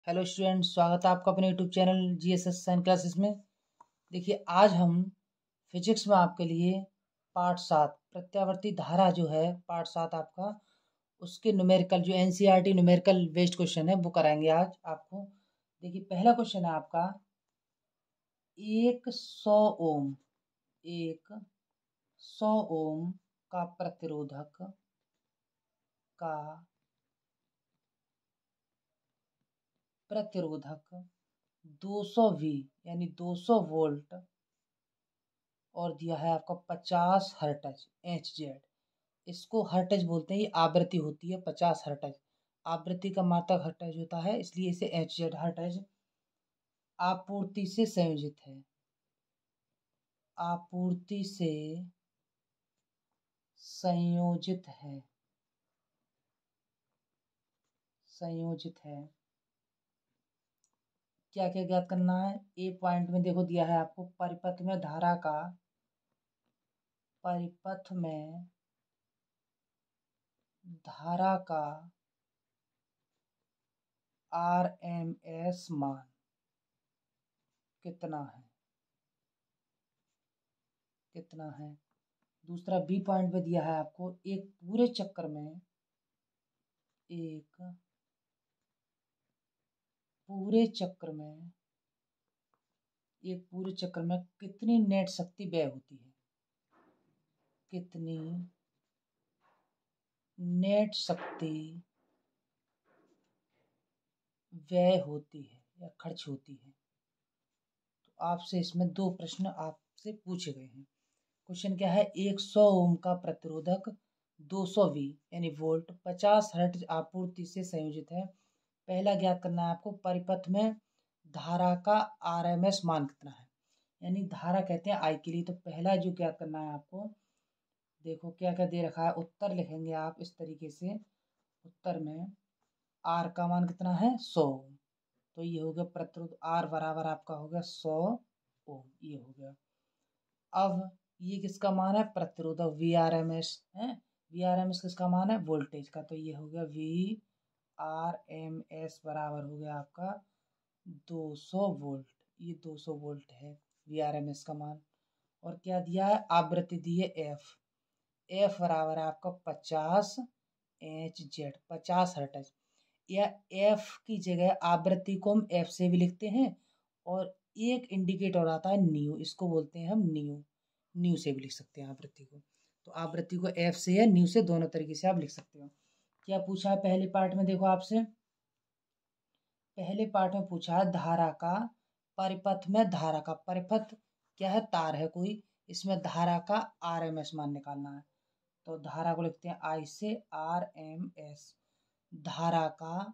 Hello student, स्वागत है आपका अपने YouTube channel GSS science classes में। देखिए, आज हम फिजिक्स में आपके लिए पार्ट 7 प्रत्यावर्ती धारा जो है पार्ट 7 आपका, उसके न्यूमेरिकल जो एनसीईआरटी न्यूमेरिकल बेस्ड क्वेश्चन है वो कराएंगे आज आपको। देखिए, पहला क्वेश्चन है आपका 100 ओम 100 ओम का प्रतिरोधक का प्रतिरोधक 200 V यानी 200 वोल्ट और दिया है आपका 50 हर्ट्ज HZ। इसको हर्ट्ज बोलते हैं, ये आवृत्ति होती है 50 हर्ट्ज। आवृत्ति का मात्रक हर्ट्ज होता है, इसलिए इसे HZ हर्ट्ज आपूर्ति से संयोजित है। आपूर्ति से संयोजित है, संयोजित है। क्या क्या ज्ञात करना है? ए पॉइंट में देखो दिया है आपको, परिपथ में धारा का, परिपथ में धारा का RMS मान कितना है, कितना है। दूसरा बी पॉइंट पे दिया है आपको, एक पूरे चक्कर में, एक पूरे चक्र में, एक पूरे चक्र में कितनी नेट शक्ति व्यय होती है, कितनी नेट शक्ति व्यय होती है या खर्च होती है। तो आपसे इसमें दो प्रश्न आपसे पूछे गए हैं। क्वेश्चन क्या है? 100 ओम का प्रतिरोधक 200 V यानी वोल्ट 50 हर्ट्ज आपूर्ति से संयोजित है। पहला ज्ञात करना है आपको, परिपथ में धारा का RMS मान कितना है, यानी धारा कहते हैं आई के लिए। तो पहला जो ज्ञात करना है आपको, देखो क्या क्या दे रखा है। उत्तर लिखेंगे आप इस तरीके से, उत्तर में आर का मान कितना है 100। तो ये हो गया प्रतिरोध, आर बराबर आपका हो गया 100 ओम, ये हो गया। अब ये किसका मान है? प्रतिरोधक VRMS है। VRMS किसका मान है? वोल्टेज का। तो ये हो गया VRMS बराबर हो गया आपका 200 वोल्ट। ये 200 वोल्ट है VRMS का मान। और क्या दिया है? आवृत्ति दी है F बराबर है आपका 50 HZ, 50 हर्ट्ज। या F की जगह आवृत्ति को हम F से भी लिखते हैं, और एक इंडिकेटर आता है न्यू, इसको बोलते हैं हम न्यू। न्यू से भी लिख सकते हैं आवृत्ति को। तो आवृत्ति को F से या न्यू से, दोनों तरीके से आप लिख सकते हो। क्या पूछा है पहले पार्ट में? देखो आपसे पहले पार्ट में पूछा है धारा का, परिपथ में धारा का, परिपथ क्या है? तार है कोई, इसमें धारा का RMS मान निकालना है। तो धारा को लिखते हैं I से RMS, धारा का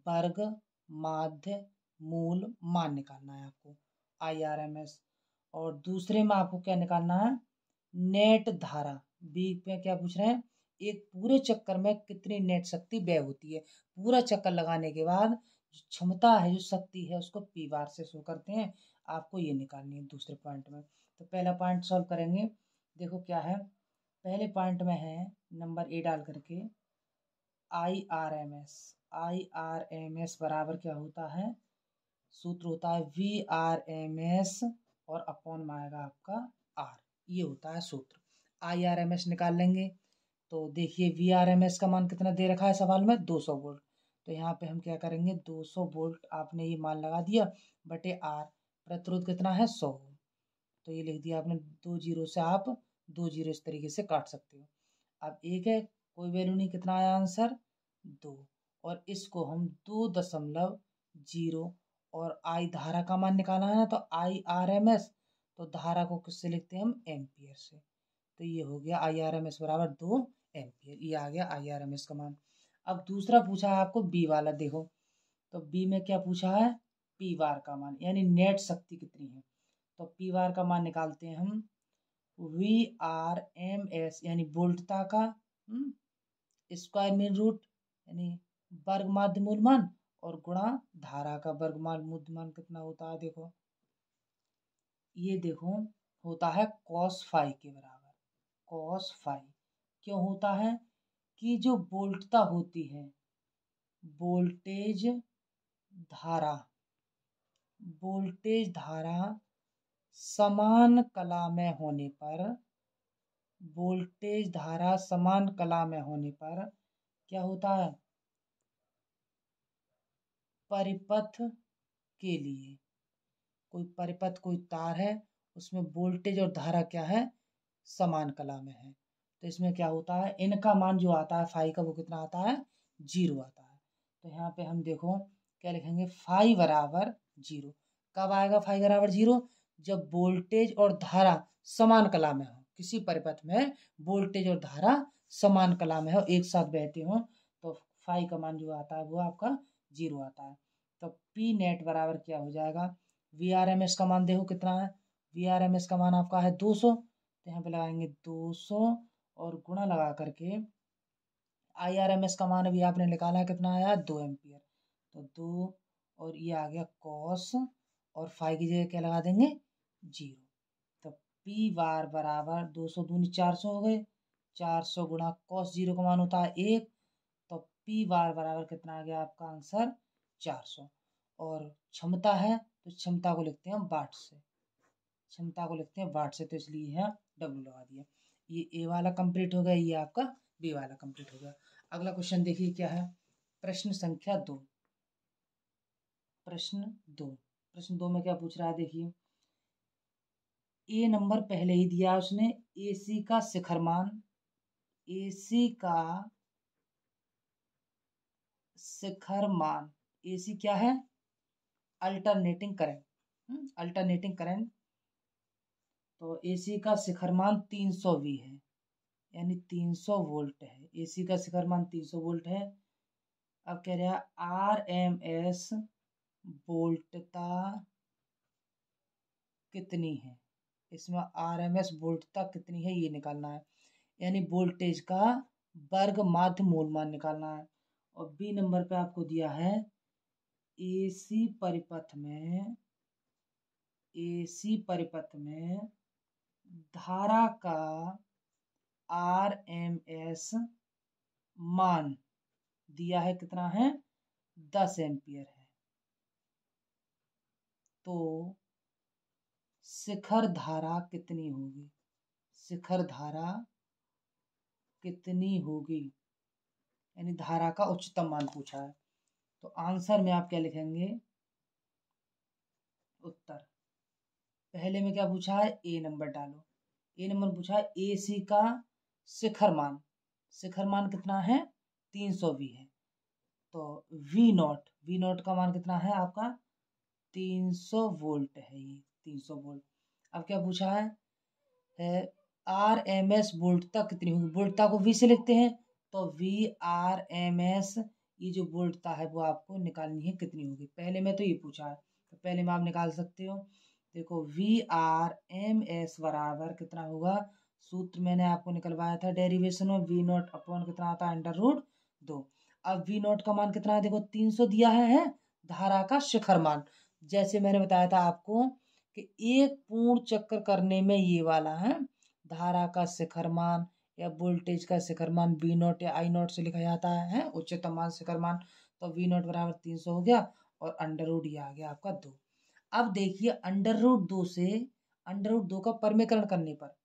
वर्ग माध्य मूल मान निकालना है आपको, IRMS। और दूसरे में आपको क्या निकालना है? नेट धारा। बी पे क्या पूछ रहे हैं? एक पूरे चक्कर में कितनी नेट शक्ति व्यय होती है। पूरा चक्कर लगाने के बाद जो क्षमता है, जो शक्ति है, उसको पी बार से शो करते हैं। आपको ये निकालनी है दूसरे पॉइंट में। तो पहला पॉइंट सॉल्व करेंगे। देखो क्या है, पहले पॉइंट में है नंबर ए डाल करके IRMS बराबर क्या होता है? सूत्र होता है VRMS और अपॉन में आएगा आपका R, ये होता है सूत्र। IRMS निकाल लेंगे। तो देखिए VRMS का मान कितना दे रखा है सवाल में? 200 वोल्ट। तो यहाँ पे हम क्या करेंगे, 200 वोल्ट आपने ये मान लगा दिया बटे R। प्रतिरोध कितना है? 100। तो ये लिख दिया आपने, 2 जीरो से आप 2 जीरो इस तरीके से काट सकते हो। अब एक है, कोई वैल्यू नहीं, कितना आया आंसर? 2। और इसको हम 2.0 और आई धारा का मान निकालना है ना, तो IRMS, तो धारा को किससे लिखते हैं हम? एम्पियर से। तो ये हो गया IRMS बराबर 2 एम्पियर, ये आ गया IRMS का मान। अब दूसरा पूछा है आपको बी वाला, देखो तो बी में क्या पूछा है? पी बार का मान, यानी नेट शक्ति कितनी है। तो पी बार का मान निकालते हैं हम, VRMS यानी वोल्टता का स्क्वायर मीन रूट, यानी वर्ग माध्य मूल मान, और गुणा धारा का वर्ग मूल मान कितना होता है? देखो ये देखो होता है cos फाई के बराबर। cos फाई क्यों होता है? कि जो वोल्टता होती है, वोल्टेज धारा, वोल्टेज धारा समान कला में होने पर, वोल्टेज धारा समान कला में होने पर क्या होता है, परिपथ के लिए, कोई परिपथ, कोई तार है, उसमें वोल्टेज और धारा क्या है, समान कला में है, तो इसमें क्या होता है, इनका मान जो आता है फाई का वो कितना आता है, 0 आता है। तो यहाँ पे हम देखो क्या लिखेंगे, फाई बराबर 0। कब आएगा फाई बराबर 0, जब वोल्टेज और धारा समान कला में हो, किसी परिपथ में वोल्टेज और धारा समान कला में हो, एक साथ बहते हो, तो फाई का मान जो आता है वो आपका 0 आता है। तो पी नेट बराबर क्या हो जाएगा, VRMS का मान देखो कितना है, VRMS का मान आपका है 200, तो यहाँ पे लगाएंगे 200 और गुणा लगा करके IRMS का मान अभी आपने निकाला है कितना आया, 2 एम्पियर, तो 2 और ये आ गया कॉस, और फाई की जगह क्या लगा देंगे, 0। तो पी बार बराबर 200 दूनी 400 हो गए, 400 गुणा कॉस 0 का मान होता है 1, तो पी बार बराबर कितना आ गया आपका आंसर 400। और क्षमता है तो क्षमता को लिखते हैं वाट से, क्षमता को लिखते हैं वाट से, तो इसलिए यहाँ डब्ल्यू लगा दिया। ये ए वाला कंप्लीट हो गया, ये आपका बी वाला कंप्लीट हो गया। अगला क्वेश्चन देखिए क्या है, प्रश्न संख्या 2। प्रश्न 2, प्रश्न 2 में क्या पूछ रहा है देखिए, ए नंबर पहले ही दिया उसने, एसी का शिखर मान, एसी का शिखर मान, एसी क्या है, अल्टरनेटिंग करंट, अल्टरनेटिंग करंट, तो एसी का शिखर मान 300 V है, यानी 300 वोल्ट है, एसी का शिखर मान 300 वोल्ट है। अब कह रहा है RMS वोल्टता कितनी है, इसमें RMS वोल्टता कितनी है ये निकालना है, यानी वोल्टेज का वर्ग माध्य मूल मान निकालना है। और बी नंबर पे आपको दिया है एसी परिपथ में, एसी परिपथ में धारा का RMS मान दिया है कितना है, 10 एम्पियर है, तो शिखर धारा कितनी होगी, शिखर धारा कितनी होगी, यानी धारा का उच्चतम मान पूछा है। तो आंसर में आप क्या लिखेंगे, उत्तर पहले में क्या पूछा है, ए नंबर डालो, ए नंबर पूछा है एसी का शिखर मान, शिखर मान कितना है 300 V है, तो वी नॉट का मान कितना है आपका 300 वोल्ट है, ये 300 वोल्ट। अब क्या पूछा है RMS वोल्टता कितनी होगी, वोल्टता को V से लिखते हैं, तो VRMS ये जो वोल्टता है वो आपको निकालनी है कितनी होगी, पहले में तो ये पूछा है, तो पहले में आप निकाल सकते हो। देखो VRMS बराबर कितना होगा, सूत्र मैंने आपको निकलवाया था डेरिवेशन में, V नॉट अपॉन कितना आता है √2। अब V नॉट का मान कितना है, देखो 300 दिया है धारा का शिखर मान, जैसे मैंने बताया था आपको कि एक पूर्ण चक्कर करने में ये वाला है धारा का शिखर मान या वोल्टेज का शिखर मान बी नॉट या आई नॉट से लिखा जाता है उच्चतम मान शिखर मान, तो वी नॉट बराबर 300 हो गया, और √2 ये आ गया आपका 2। अब देखिए √2 से √2 का परमीकरण करने पर,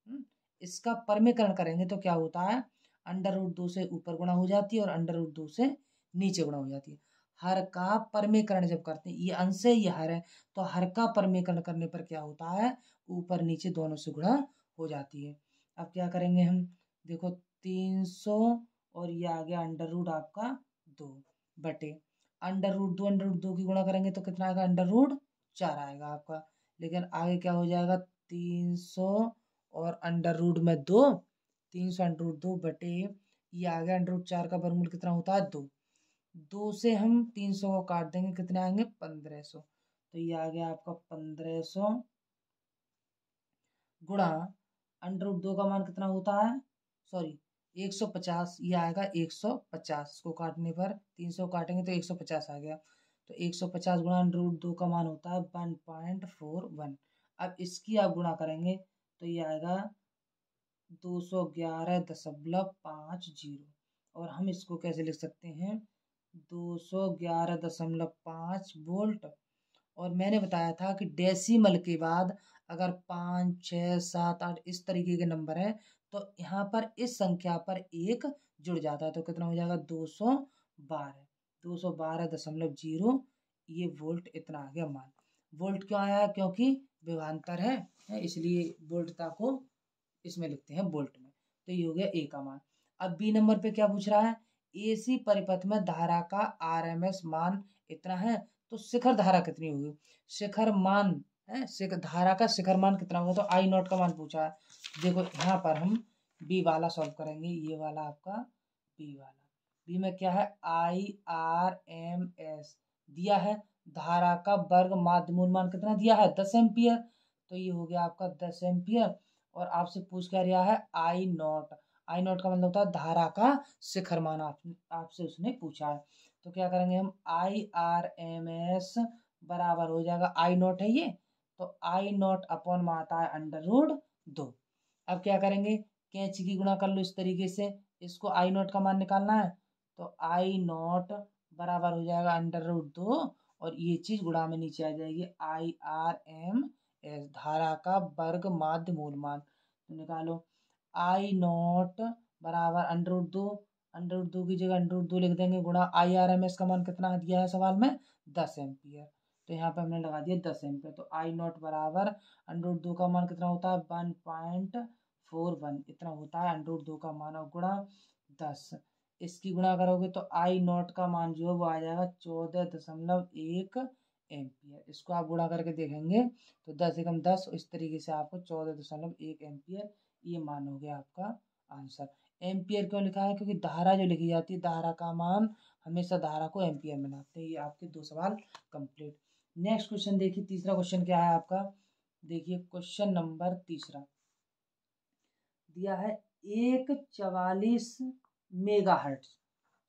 इसका परमीकरण करेंगे तो क्या होता है, √2 से ऊपर गुणा हो जाती है और √2 से नीचे गुणा हो जाती है। हर का परमीकरण जब करते हैं, ये अंश है ये हर है, तो हर का परमीकरण करने पर क्या होता है, ऊपर नीचे दोनों से गुणा हो जाती है। अब क्या करेंगे हम, देखो 300 और ये आ गया आपका 2 बटे √2 की गुणा करेंगे तो कितना आएगा, √4 आएगा आपका, लेकिन आगे क्या हो जाएगा 300 और √2, 300 √2 बटे ये आ गया √4 का वर्गमूल कितना होता है 2, 2 से हम 300 को काट देंगे कितने आएंगे 1500, तो ये आ गया आपका 1500 गुणा √2 का मान कितना होता है, सॉरी 150, ये आएगा 150 को काटने पर 300 काटेंगे तो 150 आ गया, तो 150 गुणा √2 का मान होता है 1.41। अब इसकी आप गुणा करेंगे तो ये आएगा 211.50, और हम इसको कैसे लिख सकते हैं 211.5 वोल्ट। और मैंने बताया था कि डेसिमल के बाद अगर 5, 6, 7, 8 इस तरीके के नंबर हैं तो यहाँ पर इस संख्या पर एक जुड़ जाता है, तो कितना हो जाएगा 212.0 ये वोल्ट इतना आ गया मान। वोल्ट क्यों आया? क्योंकि विभवांतर है इसलिए वोल्टता को इसमें लिखते हैं वोल्ट में। तो ये हो गया ए का मान। अब बी नंबर पे क्या पूछ रहा है? एसी परिपथ में धारा का आरएमएस मान इतना है, तो शिखर धारा कितनी होगी? शिखर मान है, धारा का शिखर मान कितना होगा? तो आई नॉट का मान पूछा है। देखो यहाँ पर हम बी वाला सॉल्व करेंगे, ये वाला आपका बी वाला। बी में क्या है? IRMS दिया है, धारा का वर्ग माध्य मूल मान कितना दिया है? 10 एम्पियर। तो ये हो गया आपका 10 एम्पियर। और आपसे पूछ क्या रहा है? आई नॉट। आई नॉट का मतलब होता है धारा का शिखर मान, आपसे उसने पूछा है। तो क्या करेंगे हम? IRMS बराबर हो जाएगा, आई नॉट है ये, तो आई नॉट अपॉन में आता है √2। अब क्या करेंगे? कैंची की गुणा कर लो इस तरीके से, इसको आई नॉट का मान निकालना है, तो आई नॉट बराबर हो जाएगा √2 और ये चीज गुणा में नीचे आ जाएगी IRMS धारा का वर्ग माध्य मूल मान। तो निकालो आई नॉट बराबर √2 की जगह √2 लिख देंगे, गुणा IRMS का मान कितना दिया है सवाल में? 10 एम्पियर। तो यहाँ पे हमने लगा दिया 10 एम्पियर। तो आई नॉट बराबर √2 का मान कितना होता है? 1.41 इतना होता है √2 का मान, और गुणा 10। इसकी गुणा करोगे तो आई नॉट का मान जो है वो आ जाएगा 14.1 एम्पियर। इसको आप गुणा करके देखेंगे तो 10 एकम 10, इस तरीके से आपको 14.1 एम्पियर ये मान हो गया आपका आंसर। एम्पियर क्यों लिखा है? क्योंकि धारा जो लिखी जाती है, धारा का मान हमेशा धारा को एम्पियर में नापते हैं। ये आपके 2 सवाल कंप्लीट। नेक्स्ट क्वेश्चन देखिए, तीसरा क्वेश्चन क्या है आपका? देखिए क्वेश्चन नंबर तीसरा दिया है 144 मेगाहर्ट्ज।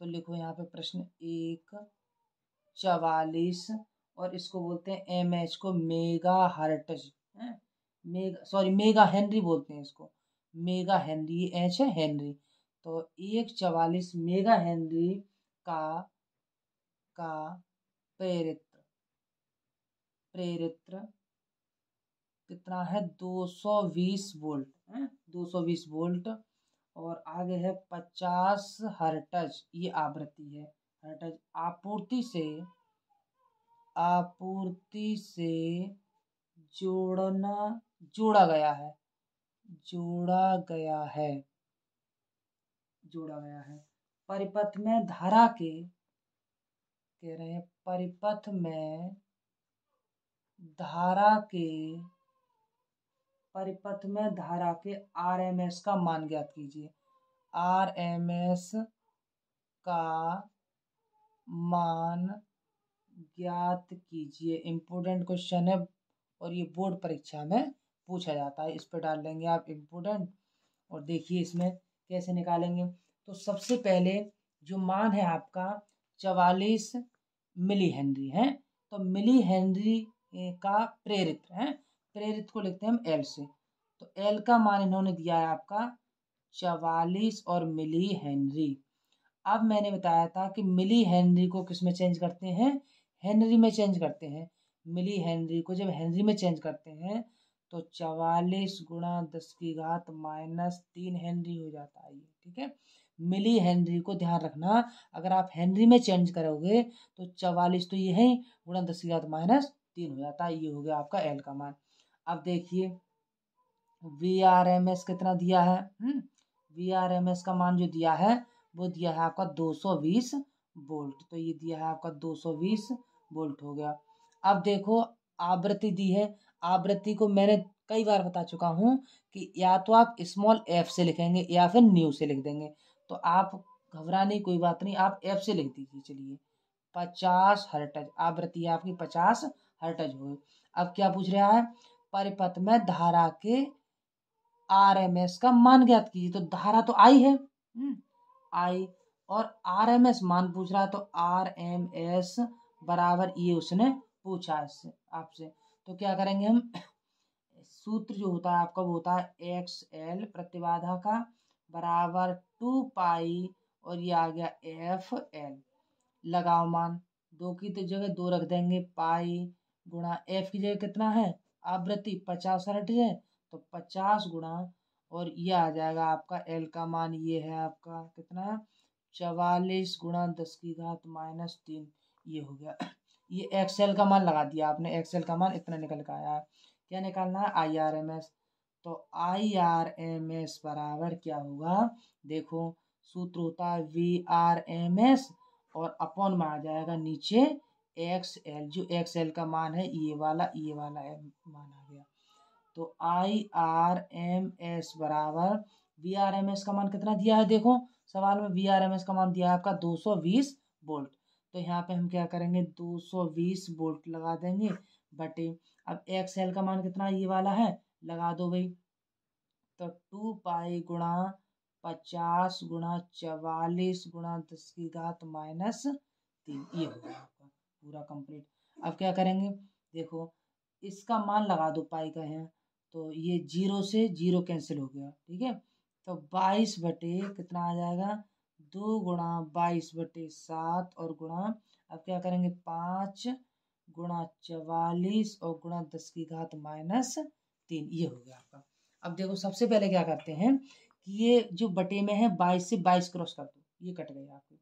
तो लिखो यहाँ पे प्रश्न 144 और इसको बोलते हैं एमएच को मेगा हर्ट्ज है, मेगा हेनरी बोलते हैं इसको, मेगा हेनरी, एच है हेनरी। तो 144 मेगा हेनरी का प्रेरित्र कितना है? 220 वोल्ट है, 220 वोल्ट। और आगे है 50 हर्ट्ज, ये आवृत्ति है। हर्ट्ज आपूर्ति से जोड़ा गया है परिपथ में धारा के, कह रहे हैं परिपथ में धारा के आरएमएस का मान ज्ञात कीजिए। आरएमएस का मान ज्ञात कीजिए, इम्पोर्टेंट क्वेश्चन है और ये बोर्ड परीक्षा में पूछा जाता है। इस पर डाल देंगे आप इम्पोर्टेंट, और देखिए इसमें कैसे निकालेंगे। तो सबसे पहले जो मान है आपका 44 मिली हेनरी है, तो मिली हेनरी का प्रेरित्र है, प्रेरित्र को लिखते हैं हम एल से। तो एल का मान इन्होंने दिया है आपका 44 और मिली हेनरी। अब मैंने बताया था कि मिली हेनरी को किस में चेंज करते हैं? हेनरी में चेंज करते हैं। मिली हेनरी को जब हेनरी में चेंज करते हैं तो 44 गुणा 10 की घात -3 हेनरी हो जाता है ये, ठीक है। मिली हेनरी को ध्यान रखना, अगर आप हेनरी में चेंज करोगे तो 44 तो ये है गुणा 10 की घात -3 हो जाता है। ये हो गया आपका एल का मान। अब देखिए VRMS कितना दिया है? VRMS का मान जो दिया है वो दिया है आपका 220 वोल्ट। तो ये दिया है आपका 220 वोल्ट हो गया। अब देखो आवृत्ति दी है, आवृत्ति को मैंने कई बार बता चुका हूँ कि या तो आप स्मॉल एफ से लिखेंगे या फिर न्यू से लिख देंगे। तो आप घबराने की कोई बात नहीं, आप एफ से लिख दीजिए। चलिए 50 हर्ट्ज आवृत्ति आपकी 50 हर्ट्ज हुई। अब क्या पूछ रहा है? परिपथ में धारा के आरएमएस का मान ज्ञात कीजिए। तो धारा तो आई है, आई, और आरएमएस मान पूछ रहा है, तो आरएमएस बराबर ये उसने पूछा इससे आपसे। तो क्या करेंगे हम? सूत्र जो होता है आपका वो होता है XL प्रतिबाधा का बराबर 2 पाई और ये आ गया FL। लगाओ मान, 2 की तो जगह 2 रख देंगे, पाई गुणा एफ की जगह कितना है आवृत्ति 50 हर्ट्ज है, तो 50 गुणा, और ये आ जाएगा आपका एल का मान, ये है आपका कितना 44 गुणा 10⁻³ ये हो गया। ये एक्सएल का मान लगा दिया आपने, एक्सएल का मान इतना निकल के आया है। क्या निकालना है IRMS, तो IRMS बराबर क्या होगा, देखो सूत्र होता है VRMS और अपॉन में आ जाएगा नीचे XL, जो XL का मान है ये वाला मान आ गया। तो IRMS बराबर VRMS का मान कितना दिया है, देखो सवाल में VRMS का मान दिया है आपका 220 वोल्ट, तो यहाँ पे हम क्या करेंगे 220 वोल्ट लगा देंगे बटे, अब XL का मान कितना ये वाला है लगा दो भाई, तो 2 पाई गुणा 50 गुणा 44 गुणा 10⁻³ ये हो गया आपका पूरा कंप्लीट। अब क्या करेंगे, देखो इसका मान लगा दो पाई का है, तो ये 0 से 0 कैंसिल हो गया, ठीक है, तो 22 बटे कितना आ जाएगा 2 गुणा 22/7 और गुणा, अब क्या करेंगे 5 गुणा 44 और गुणा 10⁻³ ये हो गया आपका। अब देखो सबसे पहले क्या करते हैं कि ये जो बटे में है 22 से 22 क्रॉस कर दो, ये कट गई आपकी।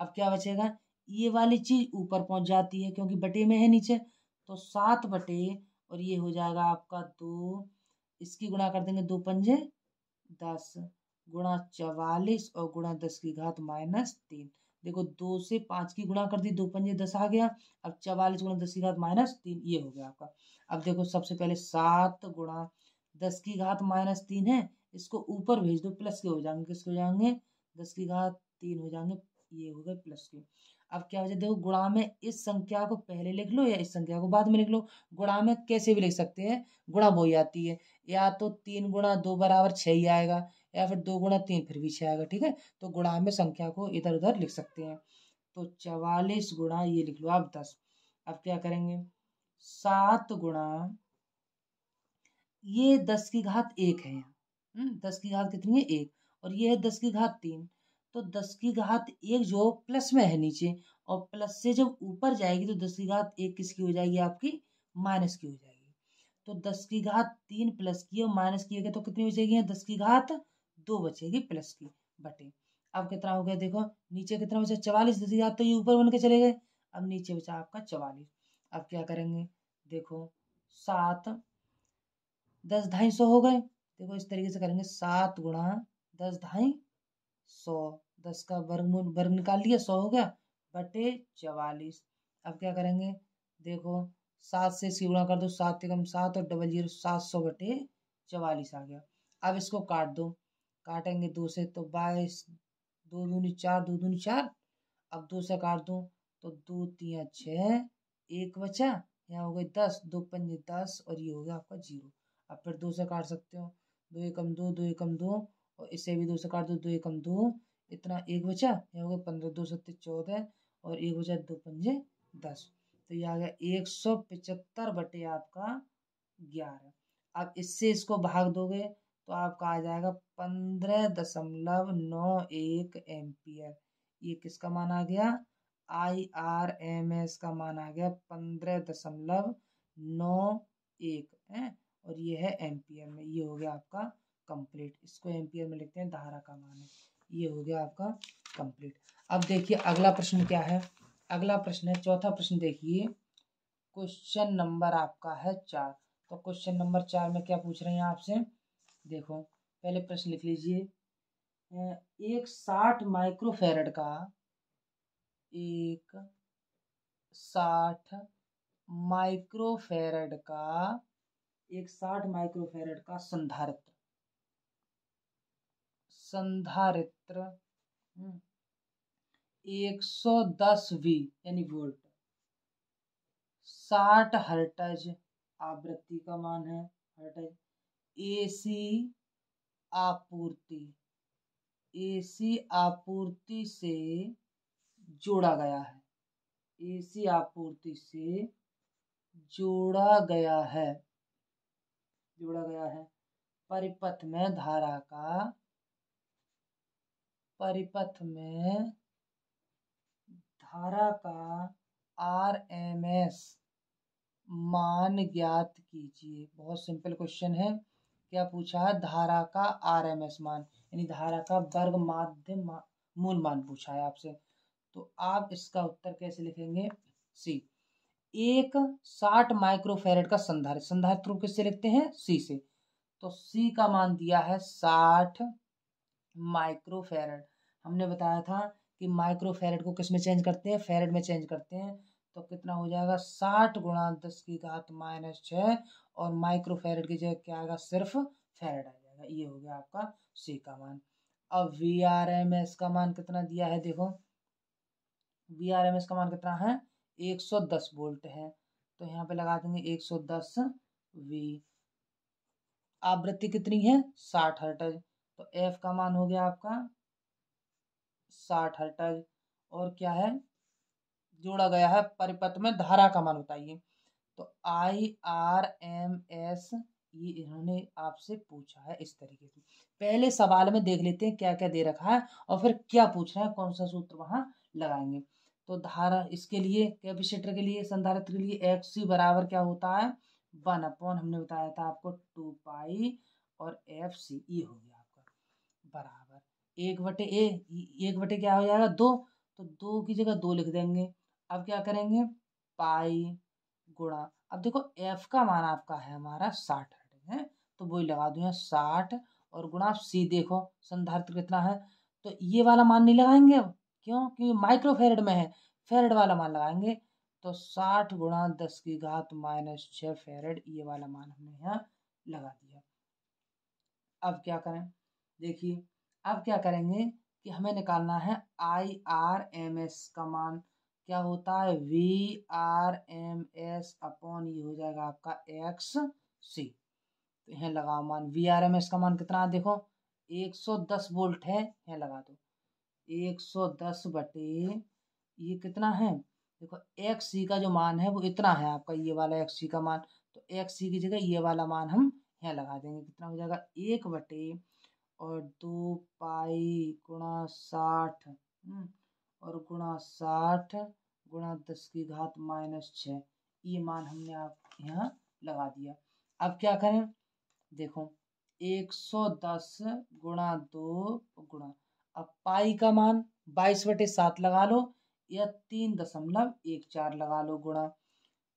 अब क्या बचेगा, ये वाली चीज ऊपर पहुंच जाती है क्योंकि बटे में है नीचे, तो 7 बटे और ये हो जाएगा आपका 2, इसकी गुणा कर देंगे 2 पंजे 10 गुणा 44 और गुणा 10⁻³ देखो 2 से 5 की गुणा कर दी, 2 पंजे 10 आ गया, अब 44 गुणा 10⁻³ ये हो गया आपका। अब देखो सबसे पहले 7 गुणा 10⁻³ है, इसको ऊपर भेज दो, प्लस के हो जाएंगे, किसके हो जाएंगे 10⁻³ हो जाएंगे, ये हो गए प्लस के। अब क्या वजह, देखो गुणा में इस संख्या को पहले लिख लो या इस संख्या को बाद में लिख लो, गुणा में कैसे भी लिख सकते हैं, गुणा हो जाती है, या तो 3 गुणा 2 बराबर 6 ही आएगा, या फिर 2 गुणा 3 फिर भी 6 आएगा, ठीक है, तो गुणा में संख्या को इधर उधर लिख सकते हैं। तो 44 गुणा ये लिख लो आप 10, अब क्या करेंगे 7 गुणा ये 10⁻1 है यहाँ, 10 कितनी है 1, और ये है 10⁻3, तो 10⁻1 जो प्लस में है नीचे, और प्लस से जब ऊपर जाएगी तो 10⁻1 किसकी हो जाएगी आपकी माइनस की हो जाएगी, तो 10⁻3 प्लस की और माइनस की है तो कितनी बचेगी 10⁻2 बचेगी प्लस की बटे। अब कितना हो गया देखो नीचे कितना बचा 44, 10⁻, तो ये ऊपर बन के चले गए, अब नीचे बचा आपका 44। अब क्या करेंगे देखो 7 10 250 हो गए, देखो इस तरीके से करेंगे 7 गुणा 10 250, 10 का वर्गमूल वर्ग निकाल लिया 100 हो गया बटे 44। अब क्या करेंगे देखो 7 से इसकी गुणा कर दो, 7 एकम 7 और डबल 0 700 बटे 44 आ गया। अब इसको काट दो, काटेंगे 2 से तो 22, 2 दूनी 4, 2 दूनी 4, अब 2 से काट दूं तो 2 3 6, 1 बचा, यहाँ हो गई 10, 2 पंजे 10 और ये हो गया आपका 0। अब फिर 2 से काट सकते हो, 2 एकम 2, 2 एकम 2, और इसे भी 2 से काट दो, 2 एकम 2, इतना 1 बचा, यहाँ हो गया 15, 2 सत्ते 14 और 1 बचा 2 पंजे 10, तो ये आ गया 175 बटे आपका 11। अब इससे इसको भाग दोगे तो आपका आ जाएगा 15.91 एम्पियर, ये किसका मान आ गया IRMS का मान आ गया 15.91 है, और ये है एम्पियर में, ये हो गया आपका कंप्लीट, इसको एम्पियर में लिखते हैं धारा का मान है, ये हो गया आपका कंप्लीट। अब देखिए अगला प्रश्न क्या है, अगला प्रश्न है चौथा प्रश्न, देखिए क्वेश्चन नंबर आपका है 4, तो क्वेश्चन नंबर 4 में क्या पूछ रहे हैं आपसे, देखो पहले प्रश्न लिख लीजिए, एक 60 माइक्रोफेरेड का 60 माइक्रोफेरेड का संधारित्र 110V यानी वोल्ट 60 हर्ट्ज आवृत्ति का मान है हर्ट्ज, एसी आपूर्ति से जोड़ा गया है, एसी आपूर्ति से जोड़ा गया है परिपथ में धारा का RMS मान ज्ञात कीजिए। बहुत सिंपल क्वेश्चन है। क्या पूछा है? धारा का RMS मान, यानी धारा का वर्ग माध्य मूल मान पूछा है आपसे। तो आप इसका उत्तर कैसे लिखेंगे? सी। एक 60 माइक्रोफैरड का संधारित्र, संधारित्र को किससे लिखते हैं? सी से। तो सी का मान दिया है 60 माइक्रोफैरड। हमने बताया था कि माइक्रोफैरड को किस में चेंज करते हैं? फैरड में चेंज करते हैं। तो कितना हो जाएगा? 60 गुणा 10 की घात -6, और माइक्रोफैरड की जगह क्या आएगा? सिर्फ फैरड आ जाएगा। ये हो गया आपका सी का मान। अब VRMS का मान कितना दिया है? देखो, VRMS का मान कितना है? 110 वोल्ट है। तो यहाँ पे लगा देंगे 110 V। आवृत्ति कितनी है? 60 हर्ट्ज। तो F का मान हो गया आपका 60 हर्ट्ज। और क्या है जोड़ा गया है? परिपथ में धारा का मान बताइए। तो IRMS ये इन्होंने आपसे पूछा है इस तरीके से। पहले सवाल में देख लेते हैं क्या क्या दे रखा है, और फिर क्या पूछ रहा है, कौन सा सूत्र वहां लगाएंगे। तो धारा, इसके लिए कैपेसिटर के लिए, संधारित्र के लिए XC बराबर क्या होता है? 1/, हमने बताया था आपको 2 पाई, और FC ये हो गया आपका बराबर 1/A, 1 क्या हो जाएगा? 2। तो 2 की जगह 2 लिख देंगे। अब क्या करेंगे? पाई गुणा, अब देखो F का मान आपका है हमारा 60 है, तो वही लगा दूंगा 60, और गुणा C। देखो संधारित्र कितना है, तो ये वाला मान नहीं लगाएंगे अब, क्यों? क्योंकि माइक्रोफैरड में है, फैरड वाला मान लगाएंगे। तो 60 गुणा 10 की घात -6 फैरड, ये वाला मान हमने यहाँ लगा दिया। अब क्या करें? देखिए, अब क्या करेंगे कि हमें निकालना है IRMS का मान। क्या होता है? VRMS अपॉन ये हो जाएगा आपका XC। तो यहाँ लगाओ मान। VRMS का मान कितना है? देखो 110 वोल्ट है, यहाँ लगा दो 110 बटे ये कितना है? देखो XC का जो मान है वो इतना है आपका, ये वाला XC का मान। तो XC की जगह ये वाला मान हम यहाँ लगा देंगे। कितना हो जाएगा? 1/, और 2 पाई गुणा 60, और गुणा 60 गुणा 10 की घात -6, ये मान हमने आप यहाँ लगा दिया। अब क्या करें? देखो 110 गुणा 2 गुणा, अब पाई का मान 22/7 लगा लो, या 3.14 लगा लो, गुणा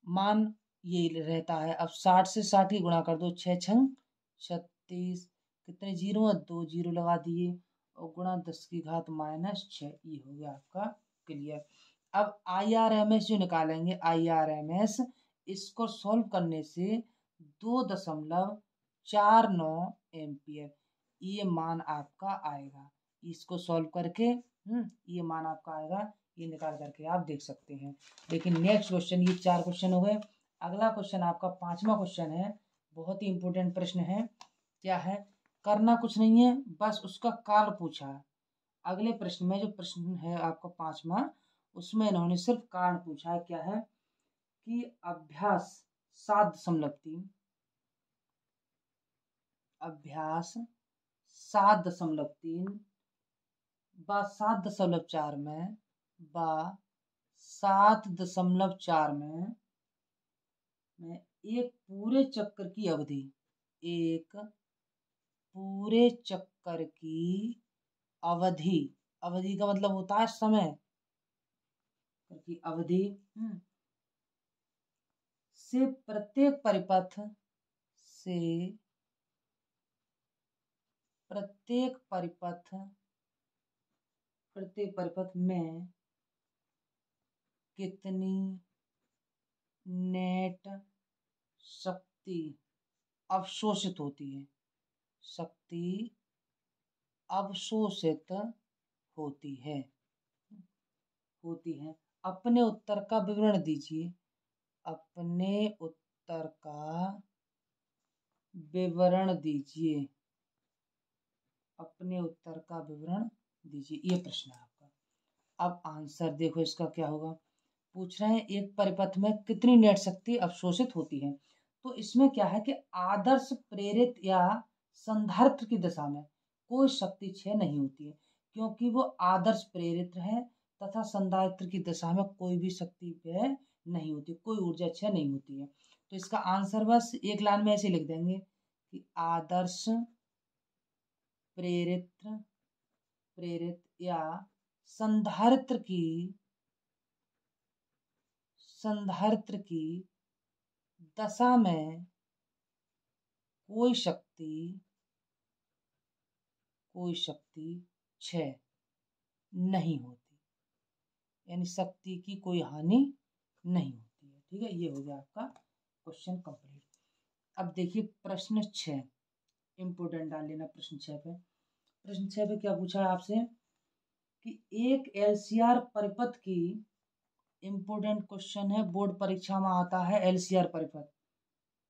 मान ये रहता है। अब 60 से 60 ही गुणा कर दो, 6 छंग 36, कितने जीरो है? 2 जीरो लगा दिए, और गुणा 10 की घात -6, ये हो गया आपका क्लियर। अब IRMS जो निकालेंगे, IRMS इसको सॉल्व करने से 2.49 एम्पियर ये मान आपका आएगा। इसको सॉल्व करके ये मान आपका आएगा, ये निकाल करके आप देख सकते हैं। लेकिन नेक्स्ट क्वेश्चन, ये 4 क्वेश्चन हो गए। अगला क्वेश्चन आपका 5वां क्वेश्चन है, बहुत ही इंपॉर्टेंट प्रश्न है। क्या है? करना कुछ नहीं है, बस उसका काल पूछा है। अगले प्रश्न में, जो प्रश्न है आपका 5वां, उसमें इन्होंने सिर्फ कारण पूछा है। क्या है? कि अभ्यास 7.3, अभ्यास 7.3 व 7.4 में, व 7.4 में एक पूरे चक्कर की अवधि, एक पूरे चक्कर की अवधि, अवधि का मतलब होता है समय की अवधि, से प्रत्येक परिपथ से, प्रत्येक परिपथ में कितनी नेट शक्ति अवशोषित होती है, शक्ति अवशोषित होती है, अपने उत्तर का विवरण दीजिए, अपने उत्तर का विवरण दीजिए, अपने उत्तर का विवरण दीजिए, ये प्रश्न है आपका। अब आंसर देखो इसका क्या होगा। पूछ रहे हैं एक परिपथ में कितनी नेट शक्ति अवशोषित होती है। तो इसमें क्या है कि आदर्श प्रेरित या संधारित्र की दिशा में कोई शक्ति क्षय नहीं होती है, क्योंकि वो आदर्श प्रेरित है तथा संधारित्र की दशा में कोई भी शक्ति व्यय नहीं होती, कोई ऊर्जा क्षय नहीं होती है। तो इसका आंसर बस एक लाइन में ऐसे लिख देंगे कि आदर्श प्रेरित या संधारित्र की दशा में कोई शक्ति क्षय नहीं होती, यानी शक्ति की कोई हानि नहीं होती है। ठीक है, ये हो गया आपका क्वेश्चन कंप्लीट। अब देखिए प्रश्न 6, इंपोर्टेंट डाल लेना प्रश्न 6 पे। प्रश्न 6 पे क्या पूछा है आपसे कि एक एलसीआर परिपथ की, इंपोर्टेंट क्वेश्चन है, बोर्ड परीक्षा में आता है एलसीआर परिपथ।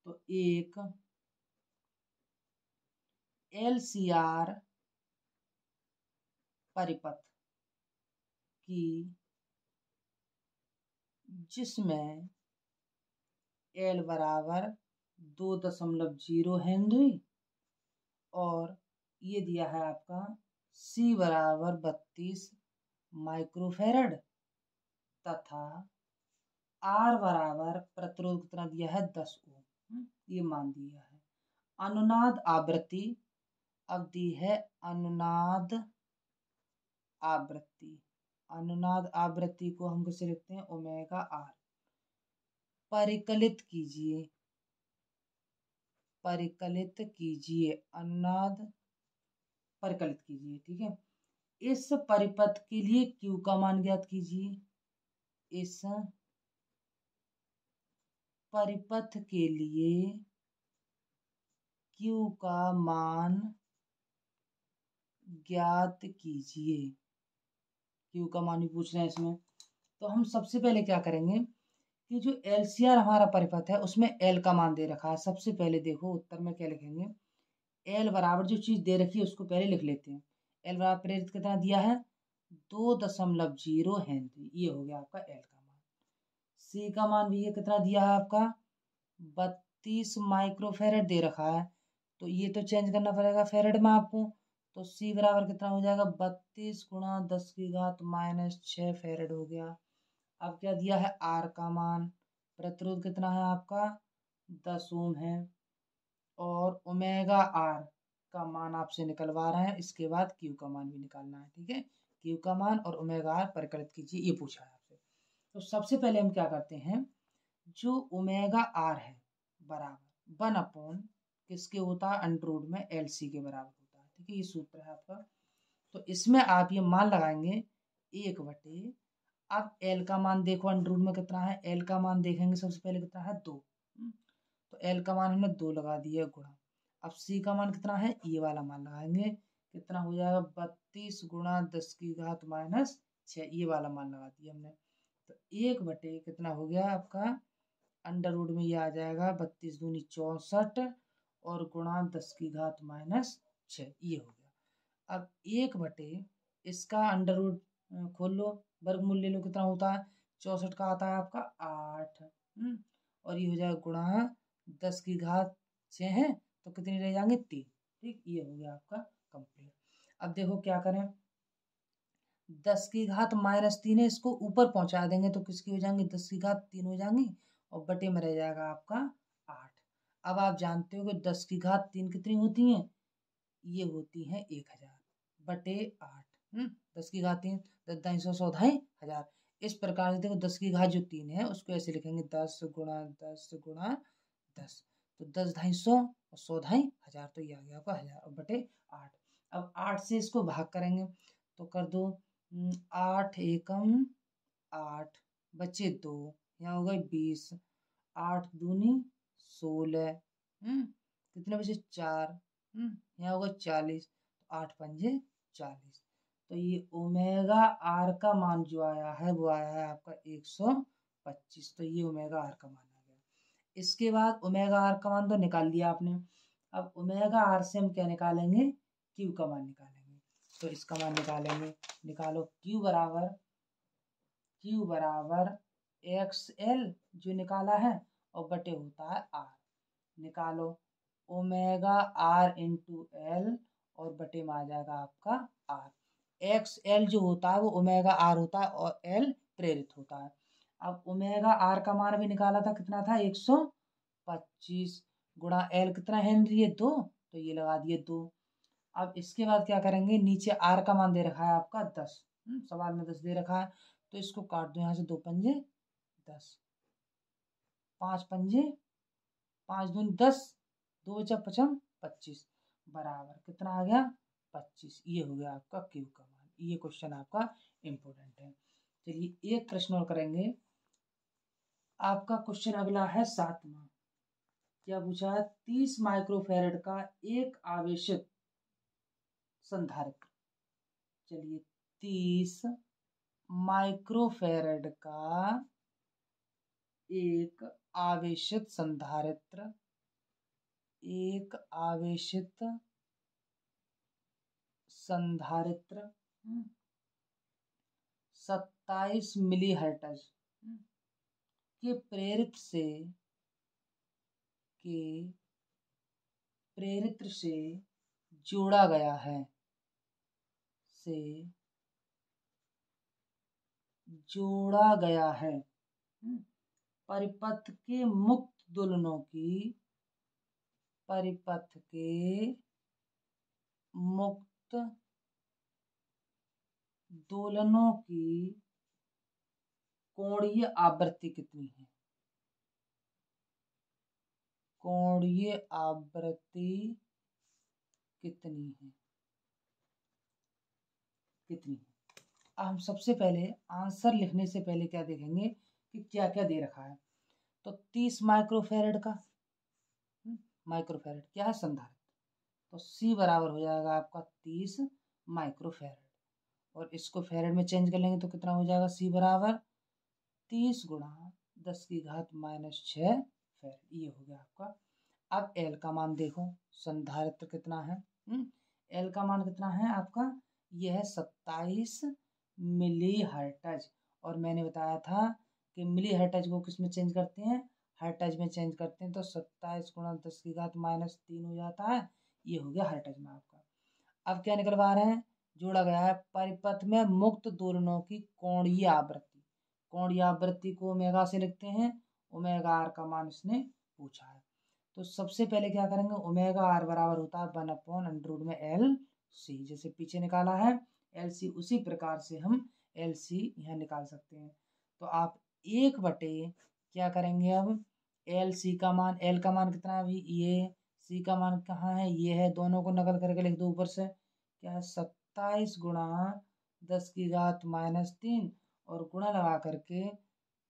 तो एक एलसीआर परिपथ की जिसमें एल बराबर 2.0 हेनरी और ये दिया है आपका सी बराबर 32 माइक्रोफेरड तथा आर बराबर प्रतिरोध कितना दिया है 10 ओम, ये मान दिया है। अनुनाद आवृत्ति, अब दी है अनुनाद आवृत्ति। अनुनाद आवृत्ति को हम कैसे लिखते हैं, ओमेगा आर। परिकलित कीजिए अनुनाद परिकलित कीजिए। ठीक है, इस परिपथ के लिए Q का मान ज्ञात कीजिए। इस परिपथ के लिए Q का मान ज्ञात कीजिए। Q का मान भी पूछ रहे हैं इसमें। तो हम सबसे पहले क्या करेंगे कि जो एलसीआर हमारा परिपथ है उसमें L का मान दे रखा है। सबसे पहले देखो उत्तर में क्या लिखेंगे, L बराबर जो चीज दे रखी है उसको पहले लिख लेते हैं। L बराबर प्रेरित कितना दिया है 2.0 हेनरी, ये हो गया आपका L का मान। C का मान भी ये कितना दिया है आपका 32 माइक्रोफेरेड दे रखा है, तो ये तो चेंज करना पड़ेगा फेरेड में आपको। तो C बराबर कितना हो जाएगा 32 गुणा 10 की घात -6 फेरेड हो गया। अब क्या दिया है R का मान, प्रतिरोध कितना है आपका 10 ओम है और ओमेगा आर का मान आपसे निकलवा रहे हैं। इसके बाद Q का मान भी निकालना है। ठीक है, Q का मान और ओमेगा आर परिकलित कीजिए, ये पूछा है आपसे। तो सबसे पहले हम क्या करते हैं, जो ओमेगा आर है बराबर 1 किसके होता है अंडररूट में LC के बराबर होता है। ठीक है, ये सूत्र है आपका। तो इसमें आप ये मान लगाएंगे 1/, अब L का मान देखो अंडररूट में कितना है, L का मान देखेंगे सबसे पहले कितना है 2, तो L का मान हमने 2 लगा दिया गुणा। अब C का मान कितना है, ये वाला मान लगाएंगे, कितना हो जाएगा 32 गुणा 10 की घात -6, ये वाला मान लगा दिया हमने। तो 1/, कितना हो गया आपका अंडररूट में ये आ जाएगा 32 दूनी 64 और गुणा 10 की घात -6, ये हो गया। अब 1/, इसका अंडररूट खोल लो, वर्गमूल ले लो, कितना होता है 64 का आता है आपका 8, और ये हो जाएगा गुणा 10 की घात 6 है तो कितनी रह जाएंगे 3। ठीक, ये हो गया आपका कंप्लीट। अब देखो क्या करें, 10 की घात -3 है, इसको ऊपर पहुंचा देंगे तो किसकी हो जाएंगे 10 की घात 3 हो जाएंगी और बटे में रह जाएगा आपका 8। अब आप जानते हो कि 10 की घात 3 कितनी होती हैं, ये होती हैं 1000 बटे 8। 10 की घात 3 10 दाई 100 100 दाई 1000। इस प्रकार से देखो 10 की घात जो 3 है उसको ऐसे लिखेंगे 10 गुणा 10 गुणा 10, तो 10 दाई 100 और 100 दाई 1000, तो ये आ गया आपका 1000 और बटे 8। अब 8 से इसको भाग करेंगे तो कर दो 8 एकम 8 बचे 2, यहाँ हो गए 20, 8 दूनी 16, कितने बचे 4, यहाँ होगा 40, तो 8 पंजे 40। तो ये ओमेगा आर का मान जो आया है वो आया है आपका 125, तो ये ओमेगा आर का मान आ गया। इसके बाद ओमेगा आर का मान तो निकाल लिया आपने, अब ओमेगा आर से हम क्या निकालेंगे क्यू का मान निकालेंगे। तो इसका मान निकालेंगे, निकालो Q बराबर XL जो निकाला है और बटे होता है R, निकालो ओमेगा R इंटू L और बटे में आ जाएगा आपका R। एक्स एल जो होता है वो ओमेगा आर होता है और एल प्रेरित होता है। अब ओमेगा आर का मान भी निकाला था, कितना था 125 गुणा एल कितना हेनरी है 2, तो ये लगा दिए 2। अब इसके बाद क्या करेंगे, नीचे आर का मान दे रखा है आपका 10, सवाल में 10 दे रखा है, तो इसको काट दो यहाँ से, 2 पंजे 10, 5 पंजे 5 दूनी 10, 2 बचा 55 25 बराबर कितना आ गया 25। ये हो गया आपका क्यू का मान। ये क्वेश्चन आपका इम्पोर्टेंट है। चलिए एक प्रश्न और करेंगे। आपका क्वेश्चन अगला है 7वां। क्या पूछा है, 30 माइक्रोफैरड का एक आवेशित संधारित्र। चलिए 30 माइक्रोफैरड का एक आवेशित संधारित्र, एक आवेशित संधारित्र 27 मिली हर्ट्ज के प्रेरित्र से जोड़ा गया है, से जोड़ा गया है। परिपथ के मुक्त दोलनों की, परिपथ के मुक्त दोलनों की कोणीय आवृत्ति कितनी है। कोणीय आवृत्ति कितनी है, कितनी है। हम सबसे पहले आंसर लिखने से पहले क्या देखेंगे कि क्या क्या दे रखा है। तो 30 माइक्रोफैरड का, माइक्रोफैरड क्या है संधारित्र, तो C बराबर हो जाएगा आपका 30 माइक्रोफैरड, और इसको फैरड में चेंज कर लेंगे तो कितना हो जाएगा, C बराबर 30 गुणा 10 की घात -6 फैरड। ये हो गया आपका। अब L का मान देखो, संधारित्र कितना है, L का मान कितना है आपका, यह है 27 मिली हर्ट्ज। और मैंने बताया था कि मिली हर्ट्ज को किस में चेंज करते हैं, हर्ट्ज में चेंज करते हैं, तो 27 गुणा 10 की घात -3 हो जाता है। ये हो गया हर्ट्ज में आपका। अब क्या निकलवा रहे हैं, जोड़ा गया है परिपथ में मुक्त दोलनों की कोणीय आवृत्ति। कोणीय आवृत्ति को ओमेगा से लिखते हैं, ओमेगा आर का मान इसने पूछा है। तो सबसे पहले क्या करेंगे, ओमेगा आर बराबर होता है 1/√में एल सी, जैसे पीछे निकाला है एल सी, उसी प्रकार से हम एल सी यहाँ निकाल सकते हैं। तो आप 1/, क्या करेंगे अब, एल सी का मान, एल का मान कितना है अभी, ये सी का मान कहाँ है, ये है, दोनों को नकल करके लिख दो ऊपर से। क्या है 27 गुणा 10 की घात -3 और गुणा लगा करके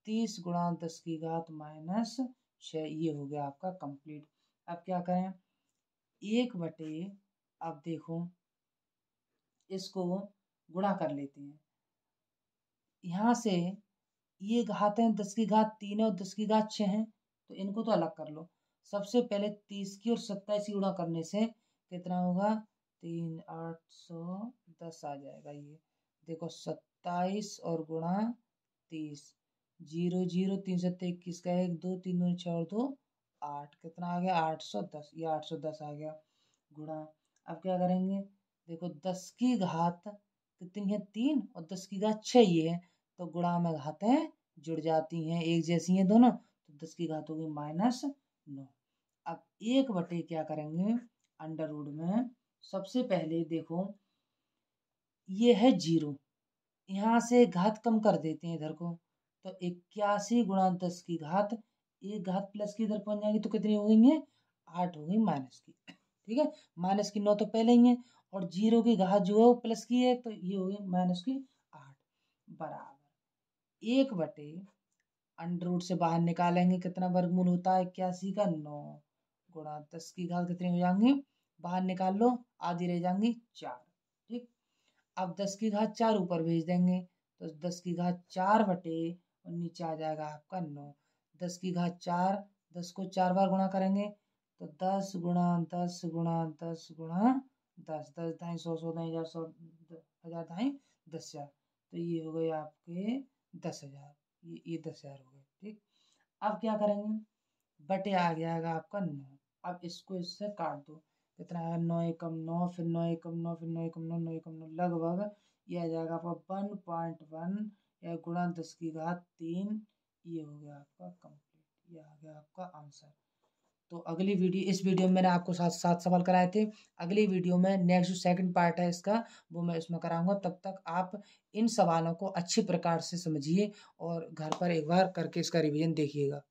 30 गुणा 10 की घात -6। ये हो गया आपका कंप्लीट। अब क्या करें, 1/, अब देखो इसको गुणा कर लेते हैं। यहाँ से ये घातें 10 की घात 3 है और 10 की घात 6 है, तो इनको तो अलग कर लो। सबसे पहले 30 की और 27 की गुणा करने से कितना होगा, 3 810 आ जाएगा। ये देखो 27 और गुणा 30, 0 0 3 7 21 का 1 2 3 2 4 2 8, कितना आ गया 810। ये 810 आ गया गुणा। अब क्या करेंगे, देखो 10 की घात कितनी है 3 और 10 की घात 6 ये है, तो गुणा में घातें जुड़ जाती हैं, एक जैसी हैं दोनों, तो 10 की घात होगी -9। अब 1/, क्या करेंगे, अंडर रूट में सबसे पहले देखो ये है 0, यहाँ से घात कम कर देते हैं इधर को, तो 81 गुणा 10 की घात, एक घात प्लस की इधर पहुंच जाएगी तो कितनी हो गई है, 8 हो गई माइनस की। ठीक है, -9 तो पहले ही है, और 0 की घात जो है वो प्लस की है, तो ये हो गई -8 बराबर 1/, अंडर रूट से बाहर निकालेंगे कितना वर्गमूल होता है 81 का 9 गुणा 10 की घात कितनी हो जाएंगी, बाहर निकाल लो, आधी रह जाएंगी 4। ठीक, अब 10 की घात 4 ऊपर भेज देंगे, तो 10 की घात 4/, और नीचे आ जाएगा आपका 9। 10 की घात 4, 10 को 4 बार गुणा करेंगे, तो 10 गुणा 10 गुणा 10 गुणा 10, 10 ढाई 100, 100 ढाई 1000, 100 1000 ढाई 10,000, तो ये हो गए आपके 10,000। ये 10,000 हो गए। ठीक, अब क्या करेंगे, बटे आ जाएगा आपका 9। अब इसको इससे काट दो, कितना है 9 एकम 9, फिर 9 एकम 9, फिर 9 एकम 9, 9 एकम 9, लगभग ये आ जाएगा आपका 1.1 या गुणा 10⁻3। ये हो गया आपका कंप्लीट, ये आ गया आपका आंसर। तो अगली वीडियो, इस वीडियो में मैंने आपको 7 सवाल कराए थे। अगली वीडियो में नेक्स्ट जो सेकंड पार्ट है इसका, वो मैं इसमें कराऊंगा। तब तक आप इन सवालों को अच्छी प्रकार से समझिए और घर पर एक बार करके इसका रिवीजन देखिएगा।